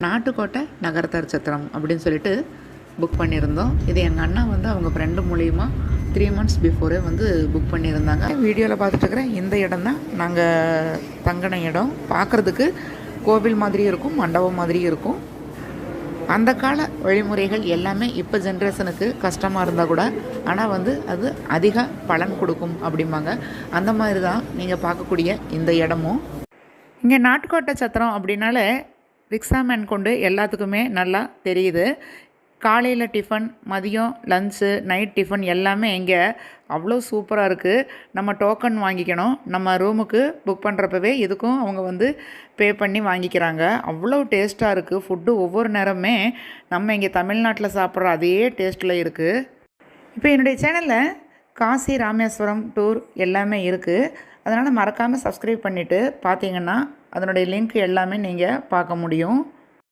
நாட்டுக்கோட்டை நகரத்தார் சத்திரம் அப்படின்னு சொல்லிட்டு புக் பண்ணியிருந்தோம். இது எங்கள் அண்ணா வந்து அவங்க ஃப்ரெண்டு மூலிமா 3 months பிஃபோரே வந்து புக் பண்ணியிருந்தாங்க. வீடியோவில் பார்த்துட்டுருக்குறேன் இந்த இடம் தான் நாங்கள் தங்கின இடம். பார்க்குறதுக்கு கோவில் மாதிரியும் இருக்கும், மண்டபம் மாதிரியும் இருக்கும். அந்த கால வழிமுறைகள் எல்லாமே இப்போ ஜென்ரேஷனுக்கு கஷ்டமாக இருந்தால் கூட ஆனால் வந்து அது அதிக பலன் கொடுக்கும் அப்படிம்பாங்க. அந்த மாதிரி தான் நீங்கள் பார்க்கக்கூடிய இந்த இடமும். இங்கே நாட்டுக்கோட்டை சத்திரம் அப்படின்னாலே ரிக்ஷாமேன் கொண்டு எல்லாத்துக்குமே நல்லா தெரியுது. காலையில் டிஃபன், மதியம் லன்ச்சு, நைட் டிஃபன் எல்லாமே இங்கே அவ்வளோ சூப்பராக இருக்குது. நம்ம டோக்கன் வாங்கிக்கணும். நம்ம ரூமுக்கு புக் பண்ணுறப்பவே இதுக்கும் அவங்க வந்து பே பண்ணி வாங்கிக்கிறாங்க. அவ்வளோ டேஸ்ட்டாக இருக்குது ஃபுட்டு. ஒவ்வொரு நேரமே நம்ம இங்கே தமிழ்நாட்டில் சாப்பிட்ற அதே டேஸ்ட்டில் இருக்குது. இப்போ என்னுடைய சேனலில் காசி ராமேஸ்வரம் டூர் எல்லாமே இருக்குது. அதனால் மறக்காமல் சப்ஸ்கிரைப் பண்ணிவிட்டு பார்த்தீங்கன்னா அதனுடைய லிங்க் எல்லாமே நீங்கள் பார்க்க முடியும்.